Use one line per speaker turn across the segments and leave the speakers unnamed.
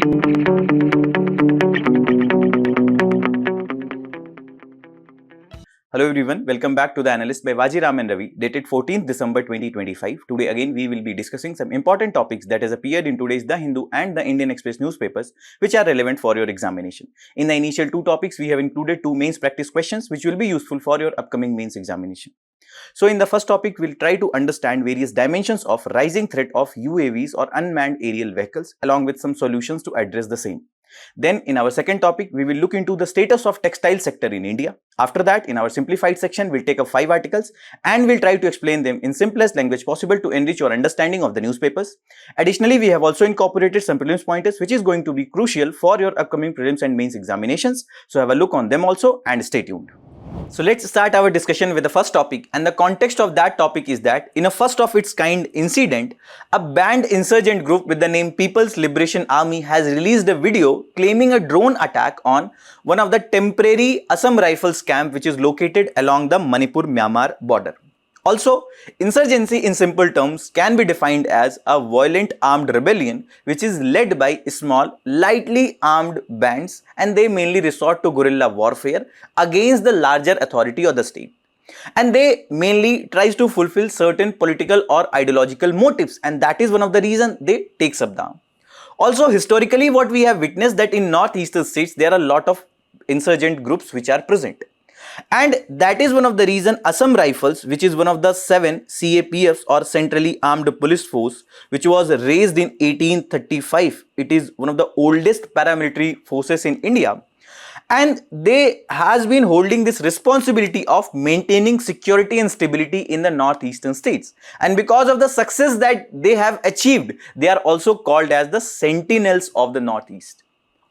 Hello everyone, welcome back to the Analyst by Vajiram and Ravi, dated 14th December 2025. Today again we will be discussing some important topics that has appeared in today's The Hindu and the Indian Express newspapers which are relevant for your examination. In the initial two topics, we have included two mains practice questions which will be useful for your upcoming mains examination. So in the first topic, we'll try to understand various dimensions of rising threat of UAVs or unmanned aerial vehicles along with some solutions to address the same. Then in our second topic, we will look into the status of textile sector in India. After that, in our simplified section, we'll take up 5 articles and we'll try to explain them in simplest language possible to enrich your understanding of the newspapers. Additionally, we have also incorporated some prelims pointers which is going to be crucial for your upcoming prelims and mains examinations. So have a look on them also and stay tuned. So let's start our discussion with the first topic, and the context of that topic is that in a first of its kind incident, a banned insurgent group with the name People's Liberation Army has released a video claiming a drone attack on one of the temporary Assam Rifles camp which is located along the Manipur-Myanmar border. Also, insurgency in simple terms can be defined as a violent armed rebellion which is led by small, lightly armed bands, and they mainly resort to guerrilla warfare against the larger authority of the state. And they mainly tries to fulfill certain political or ideological motives, and that is one of the reasons they takes up down. Also, historically what we have witnessed that in northeastern states there are a lot of insurgent groups which are present. And that is one of the reason Assam Rifles, which is one of the 7 CAPFs or Centrally Armed Police Force, which was raised in 1835. It is one of the oldest paramilitary forces in India. And they has been holding this responsibility of maintaining security and stability in the northeastern states. And because of the success that they have achieved, they are also called as the Sentinels of the Northeast.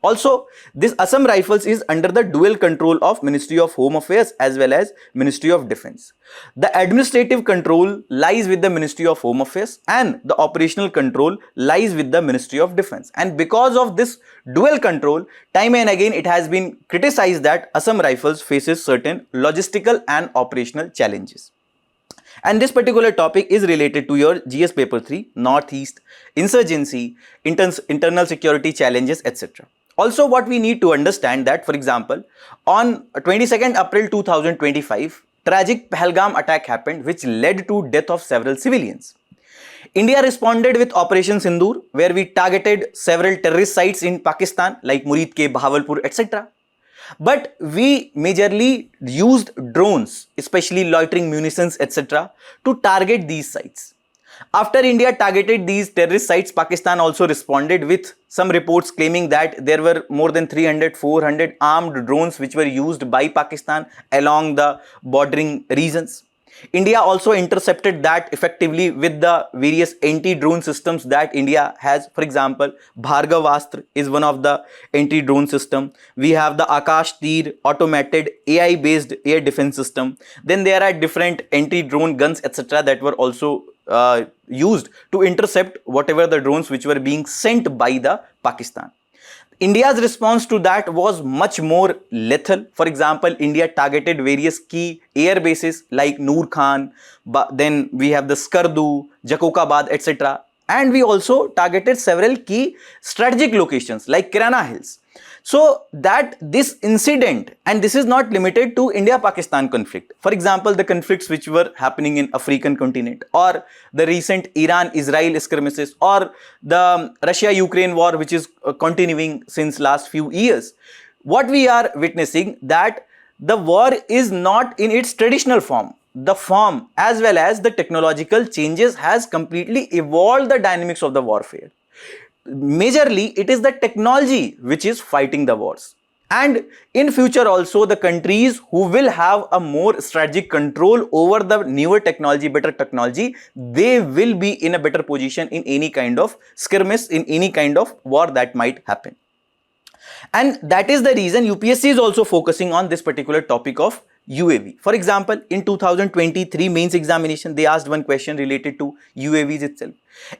Also, this Assam Rifles is under the dual control of Ministry of Home Affairs as well as Ministry of Defence. The administrative control lies with the Ministry of Home Affairs and the operational control lies with the Ministry of Defence. And because of this dual control, time and again it has been criticized that Assam Rifles faces certain logistical and operational challenges. And this particular topic is related to your GS paper 3, Northeast, insurgency, internal security challenges, etc. Also, what we need to understand that, for example, on 22nd April 2025, tragic Pahalgam attack happened which led to death of several civilians. India responded with Operation Sindoor, where we targeted several terrorist sites in Pakistan like Murid Ke, Bahawalpur, etc. But we majorly used drones, especially loitering munitions, etc. to target these sites. After India targeted these terrorist sites, Pakistan also responded with some reports claiming that there were more than 300-400 armed drones which were used by Pakistan along the bordering regions. India also intercepted that effectively with the various anti-drone systems that India has. For example, Bhargavastra is one of the anti-drone system. We have the Akash Tir automated AI-based air defense system. Then there are different anti-drone guns, etc. that were also used to intercept whatever the drones which were being sent by the Pakistan. India's response to that was much more lethal. For example, India targeted various key air bases like Noor Khan, then we have the Skardu, Jakokabad, etc. And we also targeted several key strategic locations like Kirana Hills. So that this incident, and this is not limited to India-Pakistan conflict. For example, the conflicts which were happening in African continent, or the recent Iran-Israel skirmishes, or the Russia-Ukraine war which is continuing since last few years. What we are witnessing that the war is not in its traditional form. The form as well as the technological changes has completely evolved the dynamics of the warfare. Majorly, it is the technology which is fighting the wars. And in future also, the countries who will have a more strategic control over the newer technology, better technology, they will be in a better position in any kind of skirmish, in any kind of war that might happen. And that is the reason UPSC is also focusing on this particular topic of UAV. For example, in 2023 mains examination, they asked one question related to UAVs itself.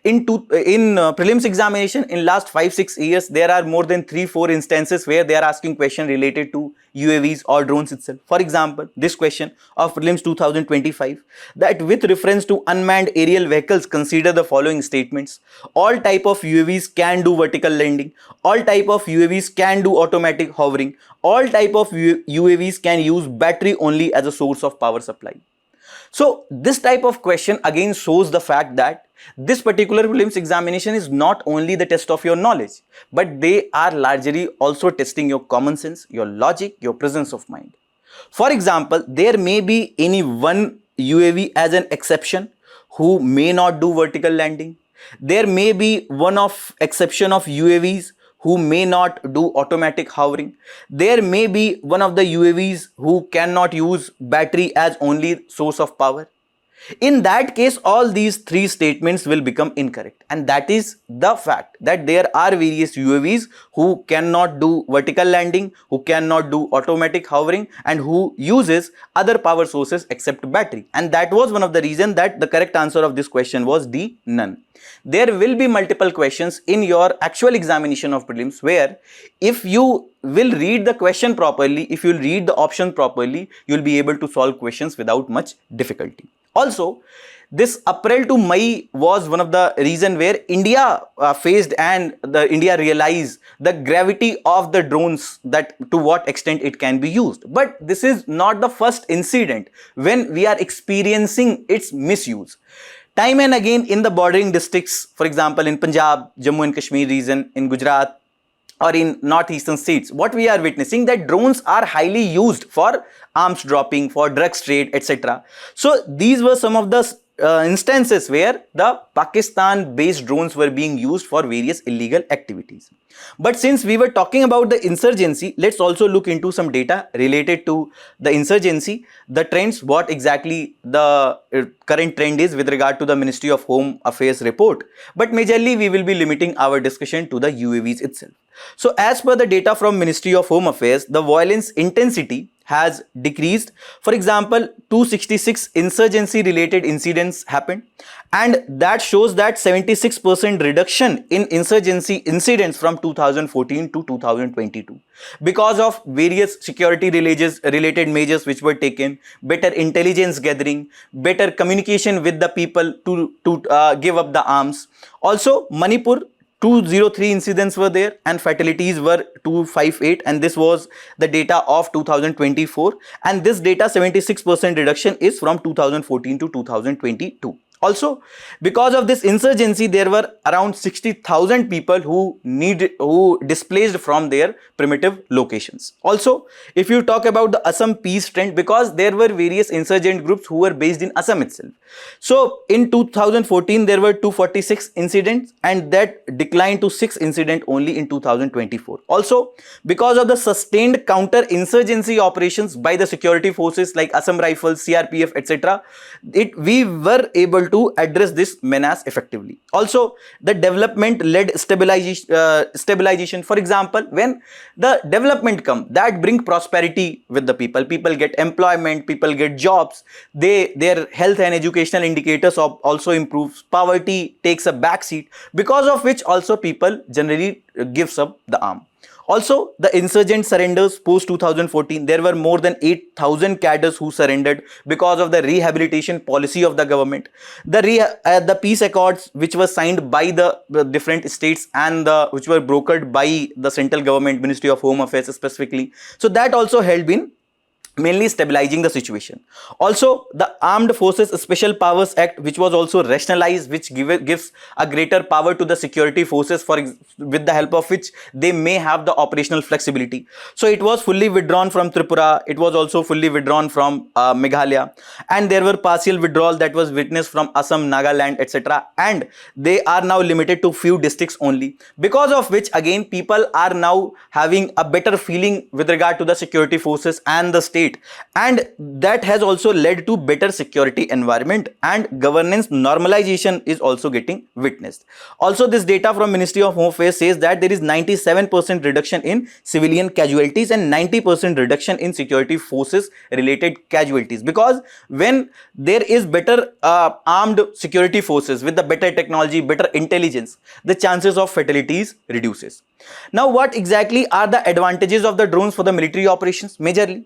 In prelims examination in last 5-6 years, there are more than 3-4 instances where they are asking question related to UAVs or drones itself. For example, this question of prelims 2025, that with reference to unmanned aerial vehicles, consider the following statements. All type of UAVs can do vertical landing. All type of UAVs can do automatic hovering. All type of UAVs can use battery only as a source of power supply. So this type of question again shows the fact that this particular prelims examination is not only the test of your knowledge, but they are largely also testing your common sense, your logic, your presence of mind. For example, there may be any one UAV as an exception who may not do vertical landing. There may be one of exception of UAVs who may not do automatic hovering. There may be one of the UAVs who cannot use battery as only source of power. In that case, all these three statements will become incorrect, and that is the fact that there are various UAVs who cannot do vertical landing, who cannot do automatic hovering, and who uses other power sources except battery. And that was one of the reasons that the correct answer of this question was D, none. There will be multiple questions in your actual examination of prelims where if you will read the question properly, if you will read the option properly, you will be able to solve questions without much difficulty. Also, this April to May was one of the reason where India faced and India realized the gravity of the drones, that to what extent it can be used. But this is not the first incident when we are experiencing its misuse. Time and again in the bordering districts, for example in Punjab, Jammu and Kashmir region, in Gujarat, or in northeastern states, what we are witnessing that drones are highly used for arms dropping, for drugs trade, etc. So these were some of the instances where the Pakistan based drones were being used for various illegal activities. But since we were talking about the insurgency, let's also look into some data related to the insurgency, the trends, what exactly the current trend is with regard to the Ministry of Home Affairs report. But majorly we will be limiting our discussion to the UAVs itself. So as per the data from Ministry of Home Affairs, the violence intensity has decreased. For example, 266 insurgency related incidents happened, and that shows that 76% reduction in insurgency incidents from 2014 to 2022 because of various security related measures which were taken, better intelligence gathering, better communication with the people to give up the arms. Also, Manipur, 203 incidents were there and fatalities were 258, and this was the data of 2024, and this data 76% reduction is from 2014 to 2022. Also, because of this insurgency, there were around 60,000 people who displaced from their primitive locations. Also, if you talk about the Assam peace trend, because there were various insurgent groups who were based in Assam itself. So, in 2014, there were 246 incidents, and that declined to 6 incidents only in 2024. Also, because of the sustained counter-insurgency operations by the security forces like Assam Rifles, CRPF, etc., we were able to address this menace effectively. Also, the development-led stabilization. For example, when the development comes, that bring prosperity with the people. People get employment, people get jobs, their health and educational indicators also improves. Poverty takes a backseat, because of which also people generally gives up the arm. Also, the insurgent surrenders post 2014, there were more than 8,000 cadres who surrendered because of the rehabilitation policy of the government. The peace accords which were signed by the different states and which were brokered by the central government, Ministry of Home Affairs specifically. So that also helped in mainly stabilizing the situation. Also, the Armed Forces Special Powers Act, which was also rationalized, which gives a greater power to the security forces with the help of which they may have the operational flexibility. So it was fully withdrawn from Tripura, it was also fully withdrawn from Meghalaya, and there were partial withdrawal that was witnessed from Assam, Nagaland, etc. And they are now limited to few districts only, because of which again people are now having a better feeling with regard to the security forces and the state state, and that has also led to better security environment, and governance normalization is also getting witnessed. Also, this data from Ministry of Home Affairs says that there is 97% reduction in civilian casualties and 90% reduction in security forces related casualties, because when there is better armed security forces with the better technology, better intelligence, the chances of fatalities reduces. Now, what exactly are the advantages of the drones for the military operations? Majorly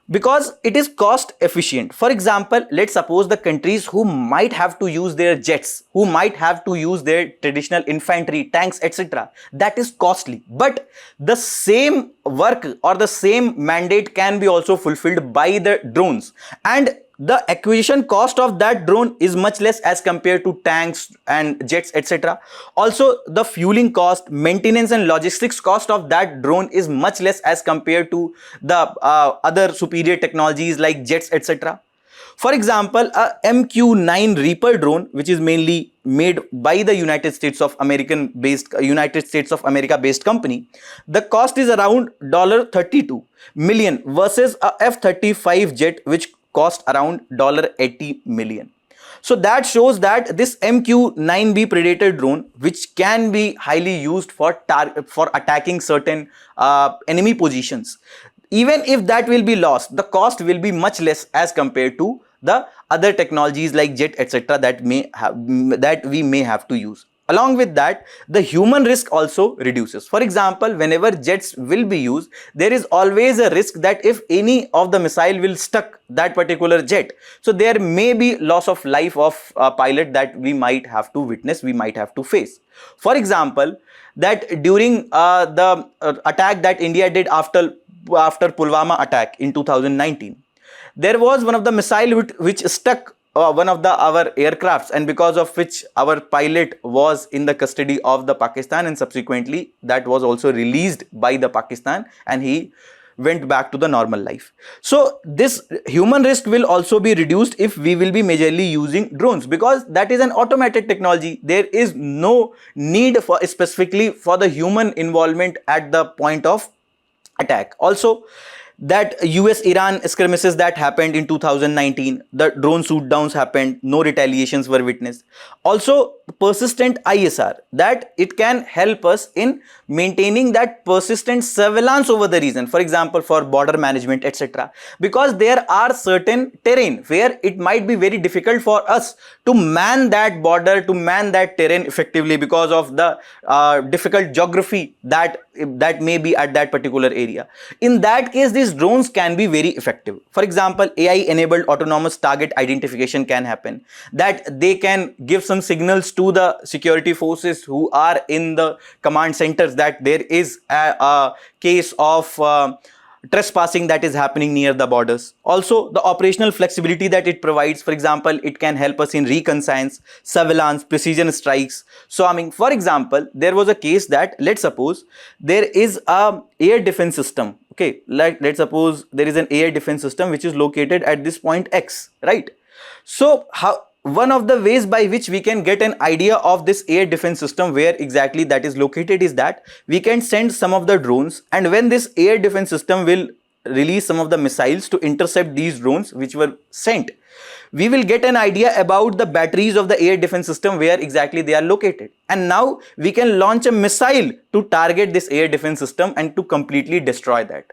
because it is cost efficient. For example, let's suppose the countries who might have to use their jets, who might have to use their traditional infantry, tanks, etc., that is costly, but the same work or the same mandate can be also fulfilled by the drones, and the acquisition cost of that drone is much less as compared to tanks and jets, etc. Also, the fueling cost, maintenance and logistics cost of that drone is much less as compared to the other superior technologies like jets, etc. For example, a MQ-9 Reaper drone, which is mainly made by the United States of America based company, the cost is around $32 million versus a F-35 jet which cost around $80 million. So that shows that this MQ-9B Predator drone, which can be highly used for attacking certain enemy positions, even if that will be lost, the cost will be much less as compared to the other technologies like jet, etc., that we may have to use. Along with that, the human risk also reduces. For example, whenever jets will be used, there is always a risk that if any of the missile will stuck that particular jet, so there may be loss of life of a pilot that we might have to witness, we might have to face. For example, that during the attack that India did after Pulwama attack in 2019, there was one of the missile which stuck one of our aircrafts, and because of which our pilot was in the custody of the Pakistan, and subsequently that was also released by the Pakistan and he went back to the normal life. So this human risk will also be reduced if we will be majorly using drones, because that is an automated technology. There is no need for specifically for the human involvement at the point of attack. Also, that US-Iran skirmishes that happened in 2019, the drone shoot downs happened, no retaliations were witnessed. Also, persistent ISR, that it can help us in maintaining that persistent surveillance over the region, for example, for border management, etc. Because there are certain terrain where it might be very difficult for us to man that border, to man that terrain effectively because of the difficult geography that may be at that particular area. In that case, these drones can be very effective. For example, AI enabled autonomous target identification can happen, that they can give some signals to the security forces who are in the command centers that there is a case of trespassing that is happening near the borders. Also, the operational flexibility that it provides, for example, it can help us in reconnaissance, surveillance, precision strikes. So, I mean, for example, there was a case that, let's suppose there is a air defense system. Okay, like let's suppose there is an air defense system which is located at this point X, right? So, one of the ways by which we can get an idea of this air defense system, where exactly that is located, is that we can send some of the drones, and when this air defense system will release some of the missiles to intercept these drones which were sent, we will get an idea about the batteries of the air defense system, where exactly they are located. And now we can launch a missile to target this air defense system and to completely destroy that.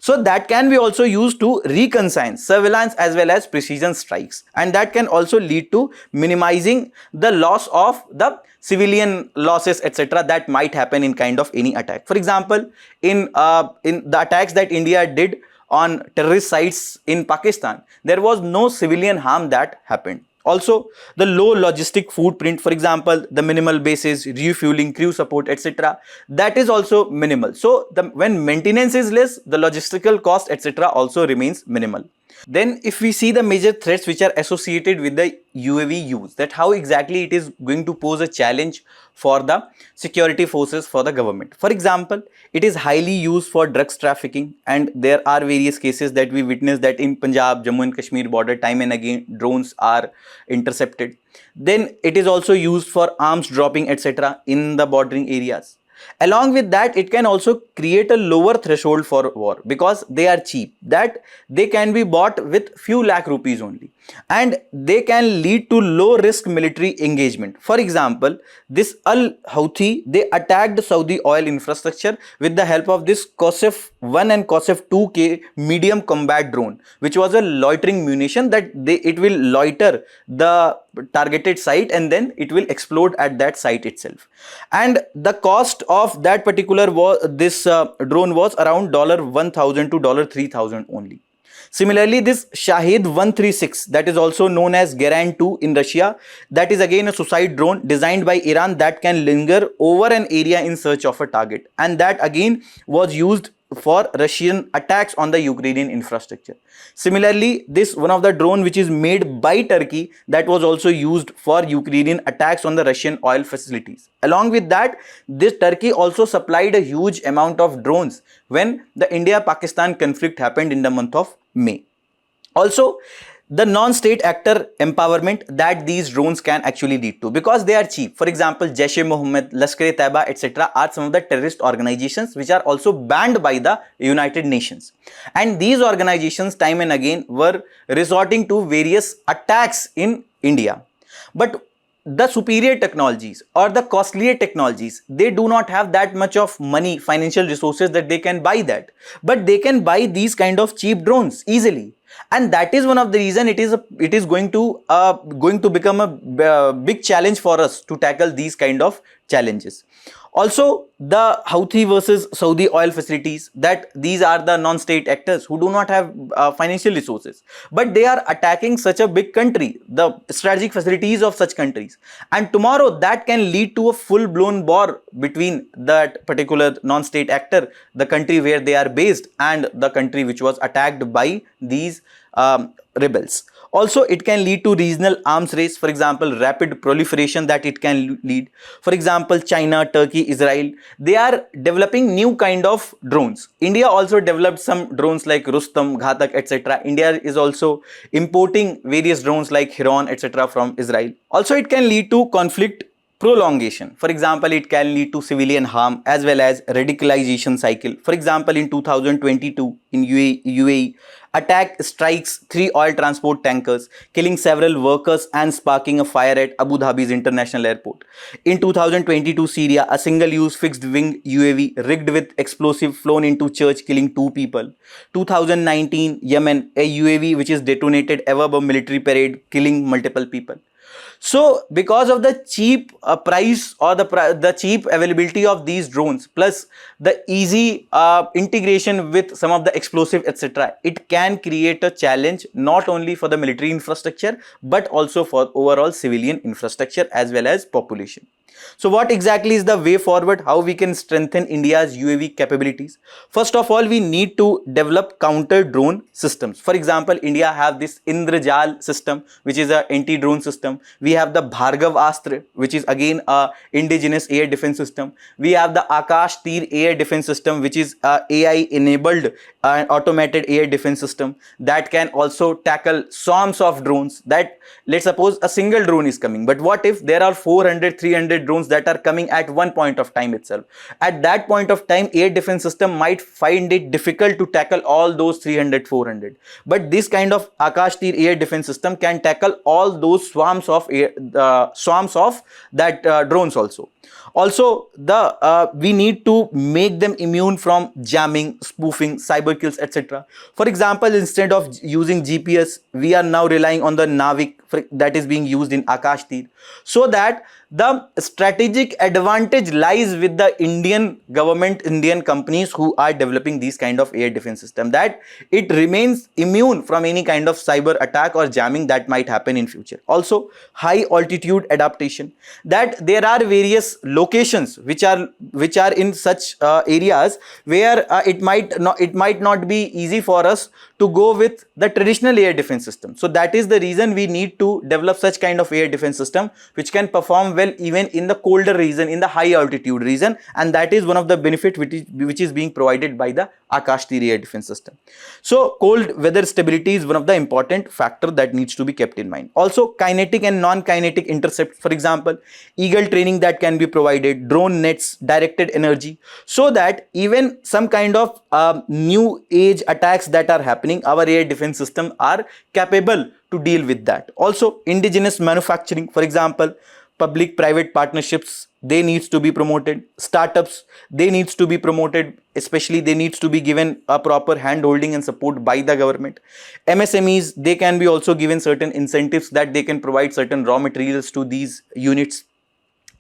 So that can be also used to reconnaissance, surveillance as well as precision strikes, and that can also lead to minimizing the loss of the civilian losses, etc., that might happen in kind of any attack. For example, in the attacks that India did on terrorist sites in Pakistan, there was no civilian harm that happened. Also, the low logistic footprint, for example, the minimal bases, refueling, crew support, etc., that is also minimal. So, when maintenance is less, the logistical cost, etc., also remains minimal. Then, if we see the major threats which are associated with the UAV use, that how exactly it is going to pose a challenge for the security forces, for the government. For example, it is highly used for drugs trafficking, and there are various cases that we witnessed that in Punjab, Jammu and Kashmir border, time and again drones are intercepted. Then it is also used for arms dropping, etc., in the bordering areas. Along with that, it can also create a lower threshold for war because they are cheap, that they can be bought with few lakh rupees only, and they can lead to low risk military engagement. For example, this Al Houthi, they attacked Saudi oil infrastructure with the help of this Qasif 1 and Qasif 2K medium combat drone, which was a loitering munition that it will loiter the targeted site and then it will explode at that site itself. And the cost of that particular drone was around $1,000 to $3,000 only. Similarly, this Shahid 136, that is also known as Geran 2 in Russia, that is again a suicide drone designed by Iran that can linger over an area in search of a target, and that again was used for Russian attacks on the Ukrainian infrastructure. Similarly, this one of the drone which is made by Turkey, that was also used for Ukrainian attacks on the Russian oil facilities. Along with that, this Turkey also supplied a huge amount of drones when the India-Pakistan conflict happened in the month of May. Also, the non-state actor empowerment that these drones can actually lead to, because they are cheap. For example, Jaish-e-Mohammed, Lashkar-e-Taiba, etc. are some of the terrorist organizations which are also banned by the United Nations. And these organizations time and again were resorting to various attacks in India. But the superior technologies or the costlier technologies, they do not have that much of money, financial resources that they can buy that. But they can buy these kind of cheap drones easily. And that is one of the reason it is going to become a big challenge for us to tackle these kind of challenges. Also, the Houthi versus Saudi oil facilities, that these are the non-state actors who do not have financial resources, but they are attacking such a big country, the strategic facilities of such countries, and tomorrow that can lead to a full-blown war between that particular non-state actor, the country where they are based, and the country which was attacked by these rebels. Also, it can lead to regional arms race, for example, rapid proliferation that it can lead. For example, China, Turkey, Israel, they are developing new kind of drones. India also developed some drones like Rustam, Ghatak, etc. India is also importing various drones like Hiron, etc. from Israel. Also, it can lead to conflict prolongation. For example, it can lead to civilian harm as well as radicalization cycle. For example, in 2022 in UAE, attack strikes 3 oil transport tankers, killing several workers and sparking a fire at Abu Dhabi's international airport. In 2022 Syria, a single-use fixed-wing UAV rigged with explosive flown into church, killing 2 people. 2019 Yemen, a UAV which is detonated above a military parade, killing multiple people. So, because of the cheap price or the cheap availability of these drones, plus the easy integration with some of the explosive, etc., it can create a challenge not only for the military infrastructure but also for overall civilian infrastructure as well as population. So what exactly is the way forward, how we can strengthen India's UAV capabilities? First of all, we need to develop counter drone systems. For example, India have this Indrajal system, which is an anti-drone system. We have the Bhargav Astra, which is again a indigenous air defense system. We have the Akash Tir air defense system, which is a AI enabled automated air defense system that can also tackle swarms of drones. That, let's suppose a single drone is coming, but what if there are 400, 300 drones that are coming at one point of time itself? At that point of time, air defense system might find it difficult to tackle all those 300, 400. But this kind of Akash Tir air defense system can tackle all those swarms of drones also. Also, we need to make them immune from jamming, spoofing, cyber kills, etc. For example, instead of using GPS, we are now relying on the Navik that is being used in Akash Tir, so that the strategic advantage lies with the Indian government, Indian companies who are developing these kind of air defense system, that it remains immune from any kind of cyber attack or jamming that might happen in future. Also, high altitude adaptation, that there are various locations which are in such areas where it might not be easy for us to go with the traditional air defense system. So that is the reason we need to develop such kind of air defense system which can perform well even in the colder region, in the high altitude region, and that is one of the benefit which is being provided by the Akash Tir air defense system. So cold weather stability is one of the important factor that needs to be kept in mind. Also, kinetic and non-kinetic intercept, for example, eagle training that can be provided, drone nets, directed energy, so that even some kind of new age attacks that are happening, our air defense system are capable to deal with that. Also, indigenous manufacturing, for example, public private partnerships, they needs to be promoted. Startups, they needs to be promoted, especially they needs to be given a proper hand holding and support by the government. MSMEs, they can be also given certain incentives that they can provide certain raw materials to these units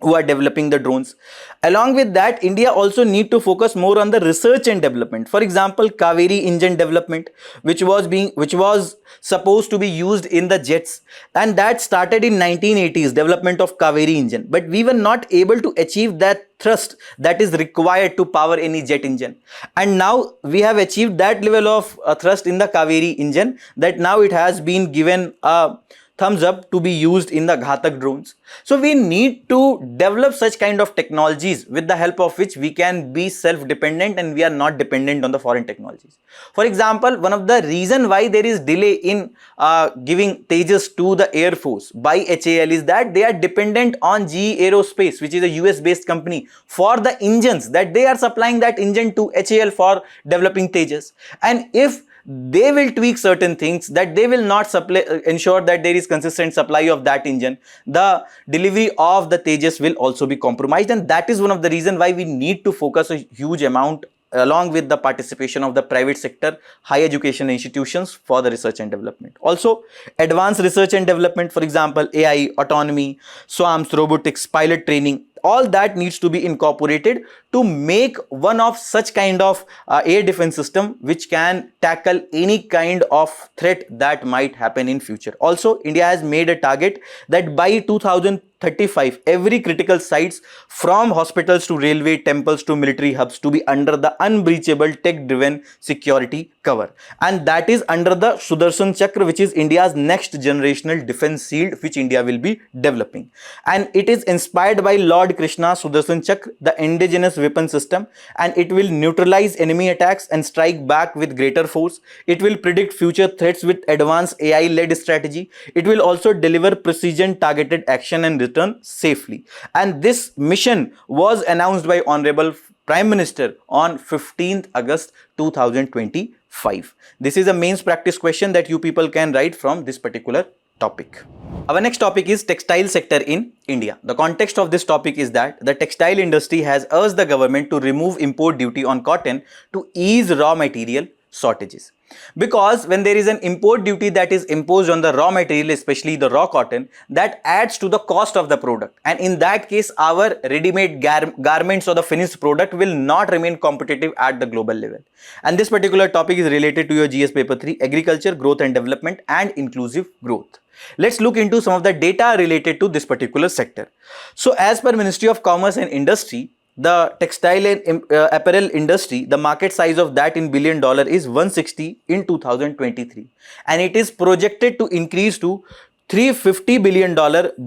who are developing the drones. Along with that, India also need to focus more on the research and development. For example, Kaveri engine development, which was supposed to be used in the jets, and that started in 1980s, development of Kaveri engine, but we were not able to achieve that thrust that is required to power any jet engine. And now we have achieved that level of thrust in the Kaveri engine, that now it has been given a thumbs up to be used in the Ghatak drones. So we need to develop such kind of technologies with the help of which we can be self-dependent and we are not dependent on the foreign technologies. For example, one of the reason why there is delay in giving Tejas to the Air Force by HAL is that they are dependent on GE Aerospace, which is a US based company, for the engines, that they are supplying that engine to HAL for developing Tejas. And if they will tweak certain things, that they will not ensure that there is consistent supply of that engine, the delivery of the Tejas will also be compromised. And that is one of the reasons why we need to focus a huge amount, along with the participation of the private sector, higher education institutions, for the research and development. Also, advanced research and development, for example, AI, autonomy, swarms, robotics, pilot training, all that needs to be incorporated to make one of such kind of air defense system which can tackle any kind of threat that might happen in future. Also, India has made a target that by 2035, every critical sites, from hospitals to railway, temples to military hubs, to be under the unbreachable tech-driven security cover. And that is under the Sudarshan Chakra, which is India's next generational defense shield, which India will be developing. And it is inspired by Lord Krishna Sudarshan Chakra, the indigenous weapon system, and it will neutralize enemy attacks and strike back with greater force. It will predict future threats with advanced AI-led strategy. It will also deliver precision targeted action and return safely. And this mission was announced by Honorable Prime Minister on 15th August 2025. This is a mains practice question that you people can write from this particular topic. Our next topic is textile sector in India. The context of this topic is that the textile industry has urged the government to remove import duty on cotton to ease raw material shortages. Because when there is an import duty that is imposed on the raw material, especially the raw cotton, that adds to the cost of the product, and in that case our ready-made garments or the finished product will not remain competitive at the global level. And this particular topic is related to your GS paper 3, agriculture, growth and development and inclusive growth. Let's look into some of the data related to this particular sector. So as per Ministry of Commerce and Industry, the textile and apparel industry, the market size of that in $1 billion is 160 in 2023, and it is projected to increase to $350 billion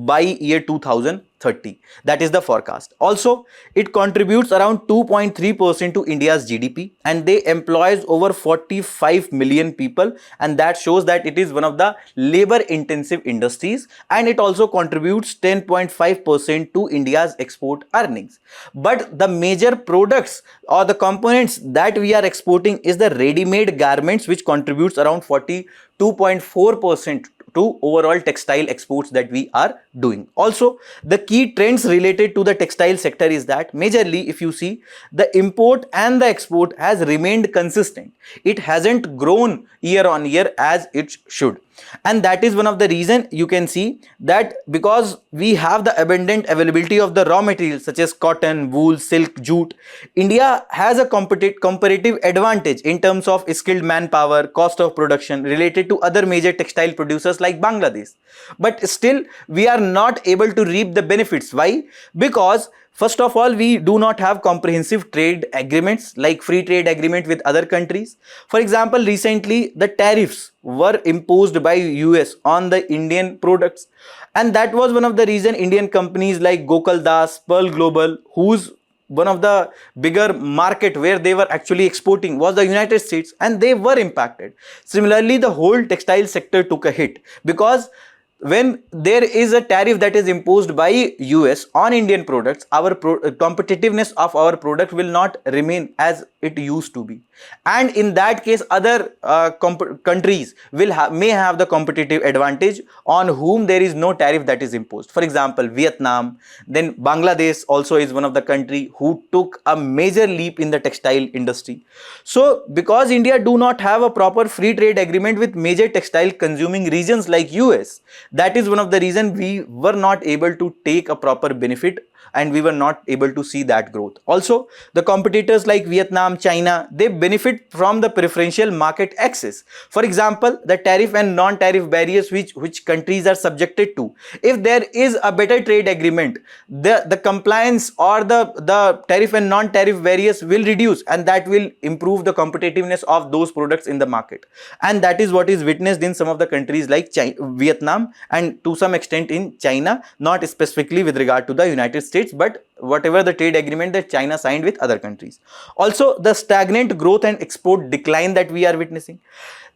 by year 2030. That is the forecast. Also, it contributes around 2.3% to India's GDP, and they employs over 45 million people, and that shows that it is one of the labor intensive industries, and it also contributes 10.5% to India's export earnings. But the major products or the components that we are exporting is the ready-made garments, which contributes around 42.4% to overall textile exports that we are doing. Also, the key trends related to the textile sector is that majorly, if you see, the import and the export has remained consistent. It hasn't grown year on year as it should. And that is one of the reason you can see that because we have the abundant availability of the raw materials such as cotton, wool, silk, jute, India has a comparative advantage in terms of skilled manpower, cost of production related to other major textile producers like Bangladesh. But still, we are not able to reap the benefits. Why? Because first of all, we do not have comprehensive trade agreements like free trade agreement with other countries. For example, recently the tariffs were imposed by US on the Indian products, and that was one of the reason Indian companies like Gokul Das, Pearl Global, whose one of the bigger market where they were actually exporting was the United States, and they were impacted. Similarly, the whole textile sector took a hit because when there is a tariff that is imposed by US on Indian products, our competitiveness of our product will not remain as it used to be, and in that case other countries will may have the competitive advantage on whom there is no tariff that is imposed. For example, Vietnam, then Bangladesh also is one of the country who took a major leap in the textile industry. So because India do not have a proper free trade agreement with major textile consuming regions like US, that is one of the reason we were not able to take a proper benefit and we were not able to see that growth. Also, the competitors like Vietnam, China, they benefit from the preferential market access. For example, the tariff and non-tariff barriers which countries are subjected to. If there is a better trade agreement, the compliance or the tariff and non-tariff barriers will reduce, and that will improve the competitiveness of those products in the market. And that is what is witnessed in some of the countries like Vietnam, and to some extent in China, not specifically with regard to the United States, but whatever the trade agreement that China signed with other countries. Also, the stagnant growth and export decline that we are witnessing.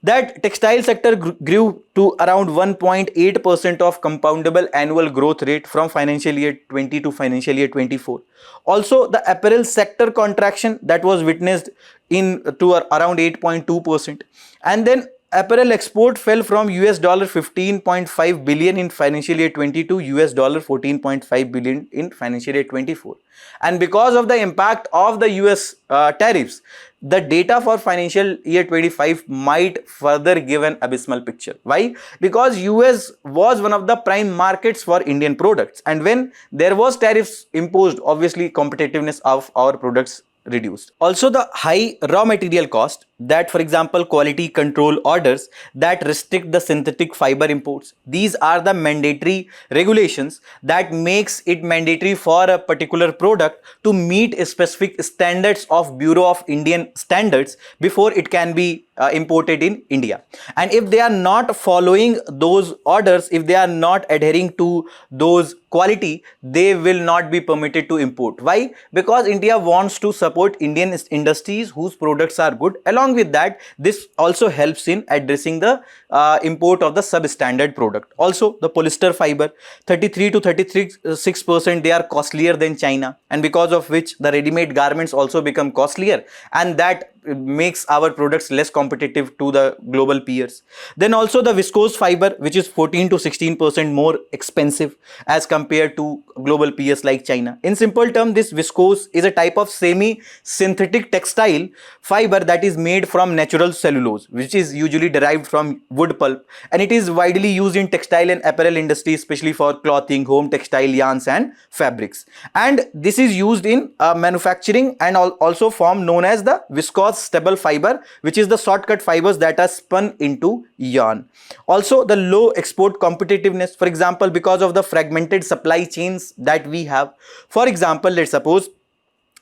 That textile sector grew to around 1.8% of compoundable annual growth rate from financial year 20 to financial year 24. Also, the apparel sector contraction that was witnessed in to around 8.2%. And then apparel export fell from $15.5 billion in financial year 20 to $14.5 billion in financial year 24. And because of the impact of the US tariffs, the data for financial year 25 might further give an abysmal picture. Why? Because US was one of the prime markets for Indian products, and when there was tariffs imposed, obviously competitiveness of our products reduced. Also, the high raw material cost, that for example quality control orders that restrict the synthetic fiber imports. These are the mandatory regulations that makes it mandatory for a particular product to meet specific standards of Bureau of Indian Standards before it can be imported in India. And if they are not following those orders, if they are not adhering to those quality, they will not be permitted to import. Why? Because India wants to support Indian industries whose products are good. Along with that, this also helps in addressing the import of the substandard product. Also, the polyester fiber, 33 to 36%, they are costlier than China, and because of which the ready-made garments also become costlier, and that makes our products less competitive to the global peers. Then also the viscose fiber, which is 14 to 16% more expensive as compared to global peers like China. In simple terms, this viscose is a type of semi-synthetic textile fiber that is made from natural cellulose, which is usually derived from wood pulp, and it is widely used in textile and apparel industry, especially for clothing, home textile yarns and fabrics. And this is used in manufacturing and also form known as the viscose stable fiber, which is the shortcut fibers that are spun into yarn. Also, the low export competitiveness, for example, because of the fragmented supply chains that we have. For example, let's suppose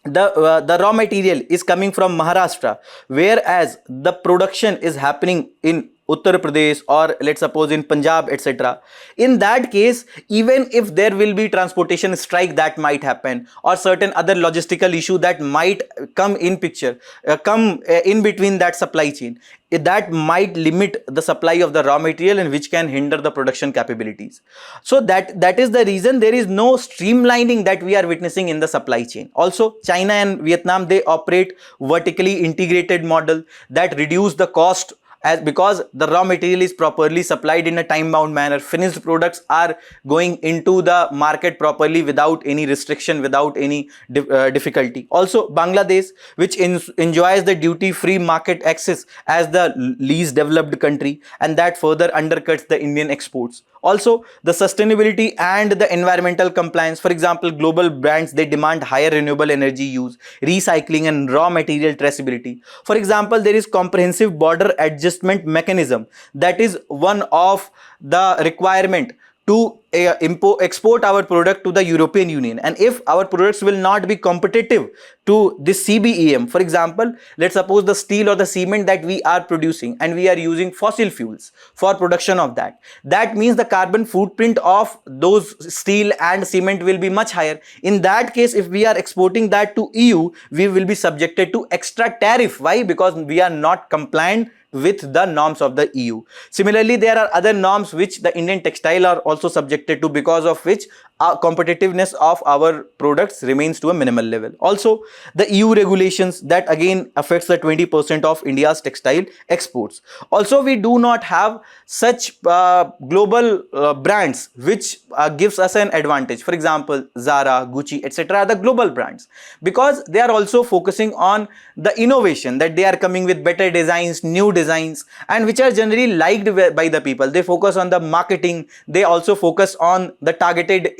the raw material is coming from Maharashtra, whereas the production is happening in Uttar Pradesh, or let's suppose in Punjab, etc. In that case, even if there will be transportation strike that might happen, or certain other logistical issue that might come in picture, come in between that supply chain, that might limit the supply of the raw material, and which can hinder the production capabilities. So that is the reason there is no streamlining that we are witnessing in the supply chain. Also, China and Vietnam, they operate vertically integrated model that reduce the cost, as because the raw material is properly supplied in a time-bound manner. Finished products are going into the market properly without any restriction, without any difficulty. Also, Bangladesh, which enjoys the duty-free market access as the least developed country, and that further undercuts the Indian exports. Also, the sustainability and the environmental compliance. For example, global brands, they demand higher renewable energy use, recycling and raw material traceability. For example, there is comprehensive border adjustment mechanism. That is one of the requirement to export our product to the European Union, and if our products will not be competitive to this CBEM, for example, let's suppose the steel or the cement that we are producing and we are using fossil fuels for production of that, that means the carbon footprint of those steel and cement will be much higher. In that case, if we are exporting that to EU, we will be subjected to extra tariff. Why? Because we are not compliant with the norms of the EU. Similarly, there are other norms which the Indian textile are also subjected to, because of which competitiveness of our products remains to a minimal level. Also, the EU regulations that again affects the 20% of India's textile exports. Also, we do not have such global brands which gives us an advantage. For example, Zara, Gucci, etc. are the global brands, because they are also focusing on the innovation, that they are coming with better designs, new designs, and which are generally liked by the people. They focus on the marketing. They also focus on the targeted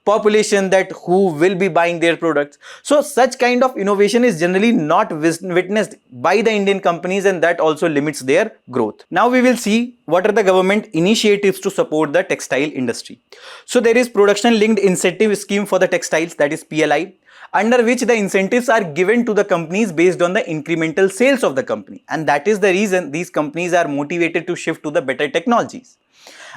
population that who will be buying their products. So such kind of innovation is generally not witnessed by the Indian companies, and that also limits their growth. Now we will see what are the government initiatives to support the textile industry. So there is production linked incentive scheme for the textiles, that is PLI, under which the incentives are given to the companies based on the incremental sales of the company, and that is the reason these companies are motivated to shift to the better technologies.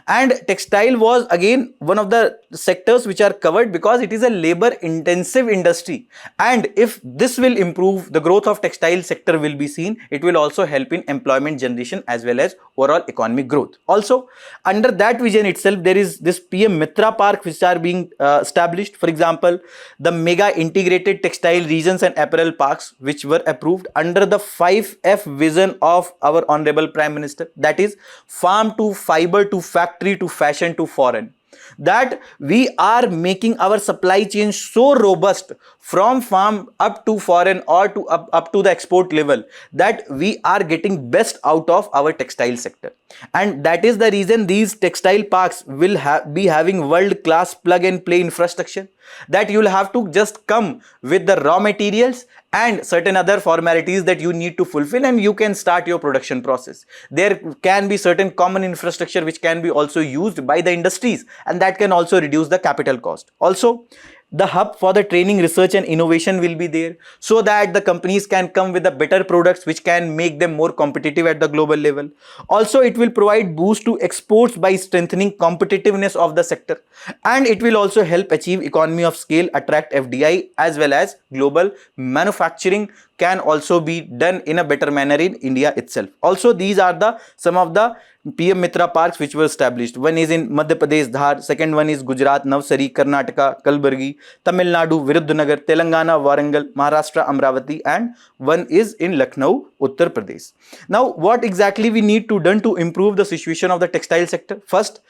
And textile was again one of the sectors which are covered because it is a labor intensive industry, and if this will improve, the growth of textile sector will be seen. It will also help in employment generation as well as overall economic growth. Also, under that vision itself, there is this PM Mitra Park which are being established. For example, the mega integrated textile regions and apparel parks which were approved under the 5F vision of our Honorable Prime Minister, that is farm to fiber to factory to fashion to foreign, that we are making our supply chain so robust from farm up to foreign or to up to the export level, that we are getting best out of our textile sector. And that is the reason these textile parks will be having world class plug and play infrastructure, that you will have to just come with the raw materials and certain other formalities that you need to fulfill, and you can start your production process. There can be certain common infrastructure which can be also used by the industries, and that can also reduce the capital cost. Also, the hub for the training, research and innovation will be there, so that the companies can come with the better products which can make them more competitive at the global level. Also, it will provide boost to exports by strengthening competitiveness of the sector, and it will also help achieve economy of scale, attract FDI, as well as global manufacturing can also be done in a better manner in India itself. Also, these are some of the PM Mitra parks which were established. One is in Madhya Pradesh, Dhar. Second one is Gujarat, Navsari, Karnataka, Kalburgi, Tamil Nadu, Viruddhanagar, Telangana, Warangal, Maharashtra, Amravati, and one is in Lucknow, Uttar Pradesh. Now, what exactly we need to done to improve the situation of the textile sector? First,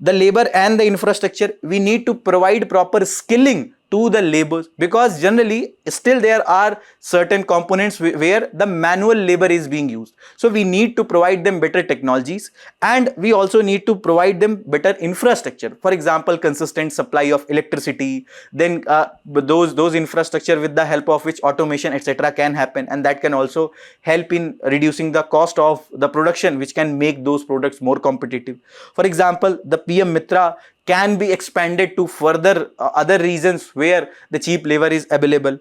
the labor and the infrastructure. We need to provide proper skilling to the laborers, because generally still there are certain components where the manual labor is being used. So we need to provide them better technologies, and we also need to provide them better infrastructure. For example, consistent supply of electricity, then those infrastructure with the help of which automation etc. can happen, and that can also help in reducing the cost of the production, which can make those products more competitive. For example, the PM Mitra can be expanded to further other regions where the cheap labor is available.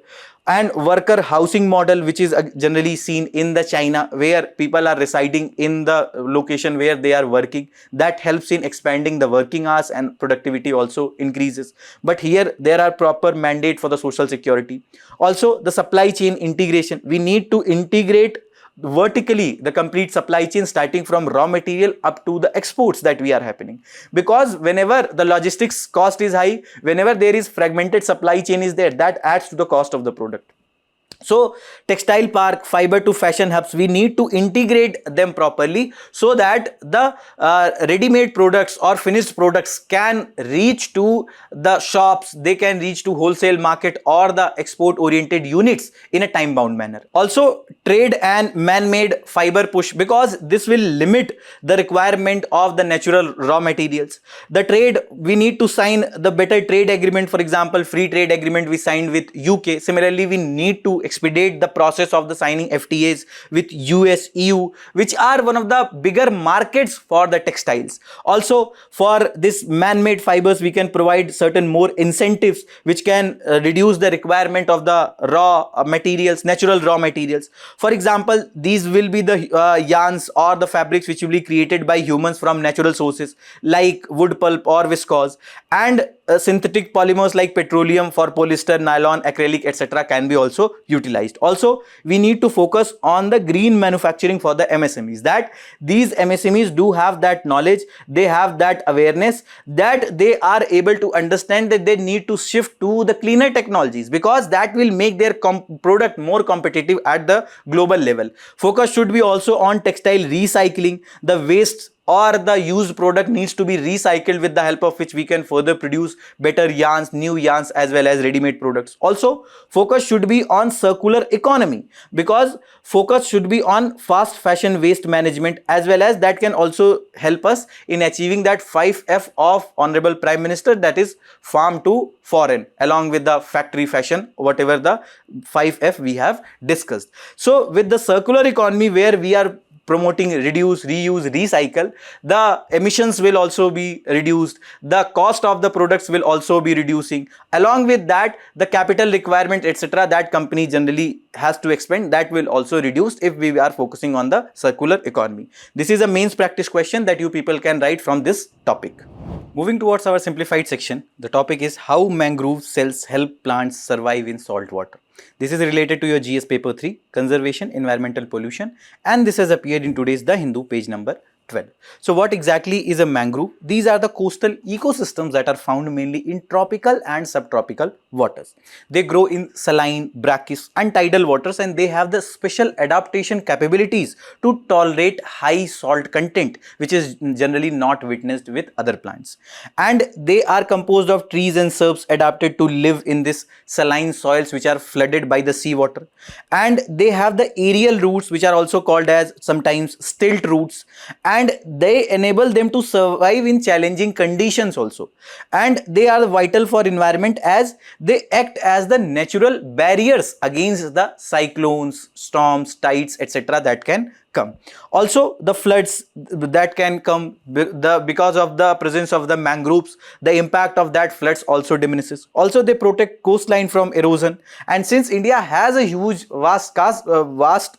And worker housing model, which is generally seen in the China, where people are residing in the location where they are working, that helps in expanding the working hours and productivity also increases. But here there are proper mandate for the social security. Also, the supply chain integration. We need to integrate vertically the complete supply chain, starting from raw material up to the exports that we are happening, because whenever the logistics cost is high, whenever there is fragmented supply chain is there, that adds to the cost of the product. So textile park, fiber to fashion hubs, we need to integrate them properly so that the ready-made products or finished products can reach to the shops, they can reach to wholesale market or the export oriented units in a time bound manner. Also, trade and man-made fiber push, because this will limit the requirement of the natural raw materials. The trade, we need to sign the better trade agreement. For example, free trade agreement we signed with UK. Similarly, we need to to expedite the process of the signing FTAs with US, EU, which are one of the bigger markets for the textiles. Also, for this man-made fibers, we can provide certain more incentives which can reduce the requirement of the raw materials, natural raw materials. For example, these will be the yarns or the fabrics which will be created by humans from natural sources like wood pulp or viscose, and synthetic polymers like petroleum for polyester, nylon, acrylic, etc. can be also utilized. Also, we need to focus on the green manufacturing for the MSMEs, that these MSMEs do have that knowledge, they have that awareness, that they are able to understand that they need to shift to the cleaner technologies, because that will make their product more competitive at the global level. Focus should be also on textile recycling. The waste or the used product needs to be recycled, with the help of which we can further produce better yarns, new yarns, as well as ready-made products. Also, focus should be on circular economy, because focus should be on fast fashion waste management, as well as that can also help us in achieving that 5F of Honorable Prime Minister, that is farm to foreign, along with the factory fashion, whatever the 5F we have discussed. So with the circular economy, where we are promoting reduce, reuse, recycle, the emissions will also be reduced, the cost of the products will also be reducing. Along with that, the capital requirement, etc., that company generally has to expend, that will also reduce if we are focusing on the circular economy. This is a mains practice question that you people can write from this topic. Moving towards our simplified section, the topic is how mangrove cells help plants survive in salt water. This is related to your GS paper 3, conservation, environmental pollution, and this has appeared in today's The Hindu, page number 12. So what exactly is a mangrove? These are the coastal ecosystems that are found mainly in tropical and subtropical waters. They grow in saline, brackish and tidal waters, and they have the special adaptation capabilities to tolerate high salt content, which is generally not witnessed with other plants. And they are composed of trees and shrubs adapted to live in this saline soils which are flooded by the seawater. And they have the aerial roots, which are also called as sometimes stilt roots, and they enable them to survive in challenging conditions also. And they are vital for environment, as they act as the natural barriers against the cyclones, storms, tides, etc. that can come. Also, the floods that can come because of the presence of the mangroves, the impact of that floods also diminishes. Also, they protect coastline from erosion, and since India has a huge vast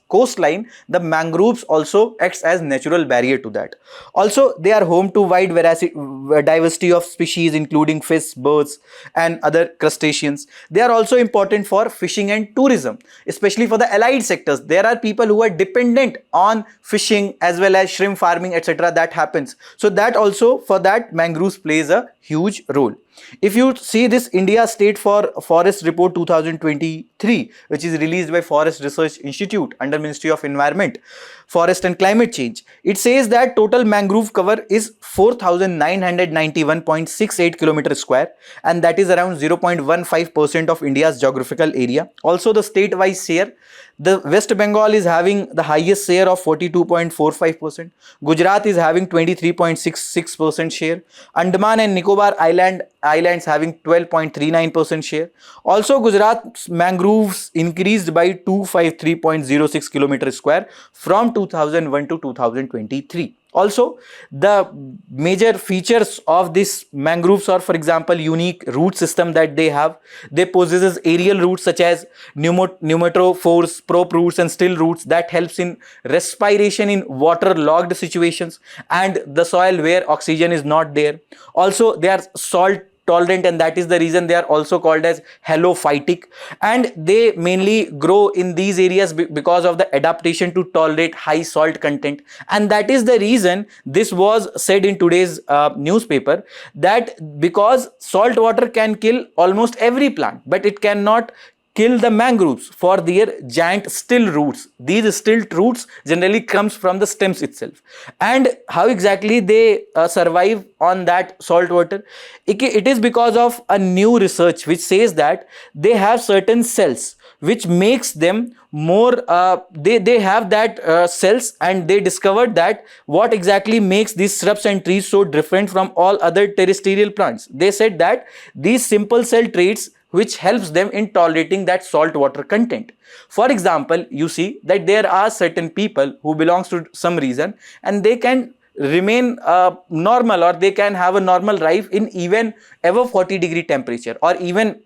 coastline, the mangroves also acts as natural barrier to that. Also, they are home to wide diversity of species, including fish, birds and other crustaceans. They are also important for fishing and tourism, especially for the allied sectors. There are people who are dependent on fishing as well as shrimp farming, etc. that happens. So that also, for that, mangroves plays a huge role. If you see this India State for Forest Report 2023, which is released by Forest Research Institute under Ministry of Environment, Forest and Climate Change, it says that total mangrove cover is 4,991.68 km square, and that is around 0.15% of India's geographical area. Also, the state-wise share, the West Bengal is having the highest share of 42.45%. Gujarat is having 23.66% share. Andaman and Nicobar Islands having 12.39% share. Also, Gujarat's mangroves increased by 253.06 km square from 2001 to 2023. Also, the major features of this mangroves are, for example, unique root system that they have. They possess aerial roots such as pneumatophores, prop roots and still roots that helps in respiration in water-logged situations and the soil where oxygen is not there. Also, they are salt tolerant, and that is the reason they are also called as halophytic, and they mainly grow in these areas because of the adaptation to tolerate high salt content. And that is the reason this was said in today's newspaper, that because salt water can kill almost every plant, but it cannot kill the mangroves for their giant still roots. These stilt roots generally comes from the stems itself. And how exactly they survive on that salt water? It is because of a new research which says that they have certain cells which makes them more, they have that cells, and they discovered that what exactly makes these shrubs and trees so different from all other terrestrial plants. They said that these simple cell traits which helps them in tolerating that salt water content. For example, you see that there are certain people who belongs to some region and they can remain normal, or they can have a normal life in even above 40-degree temperature, or even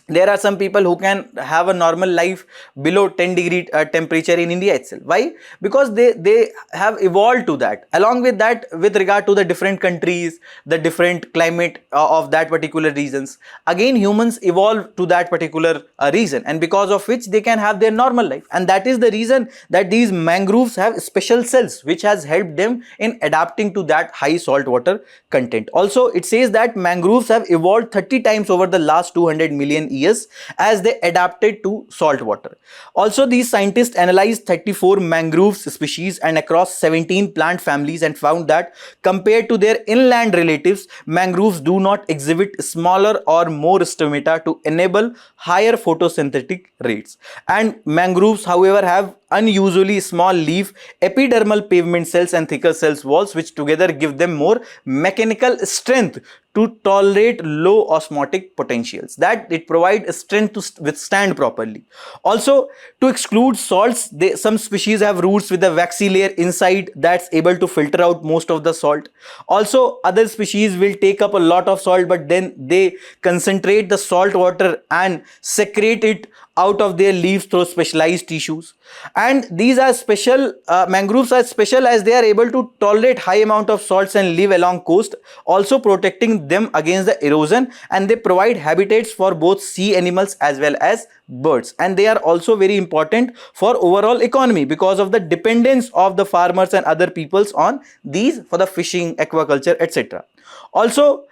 there are some people who can have a normal life below 10-degree temperature in India itself. Why? Because they have evolved to that. Along with that, with regard to the different countries, the different climate of that particular regions, again humans evolved to that particular region, and because of which they can have their normal life. And that is the reason that these mangroves have special cells which has helped them in adapting to that high salt water content. Also, it says that mangroves have evolved 30 times over the last 200 million years as they adapted to salt water. Also, these scientists analyzed 34 mangroves species and across 17 plant families and found that compared to their inland relatives, mangroves do not exhibit smaller or more stomata to enable higher photosynthetic rates. And mangroves, however, have unusually small leaf, epidermal pavement cells and thicker cells walls, which together give them more mechanical strength to tolerate low osmotic potentials, that it provides strength to withstand properly. Also, to exclude salts, some species have roots with a waxy layer inside that's able to filter out most of the salt. Also, other species will take up a lot of salt, but then they concentrate the salt water and secrete it out of their leaves through specialized tissues. And these are special, mangroves are special as they are able to tolerate high amount of salts and live along coast, also protecting them against the erosion, and they provide habitats for both sea animals as well as birds. And they are also very important for overall economy because of the dependence of the farmers and other peoples on these for the fishing, aquaculture, etc. Also,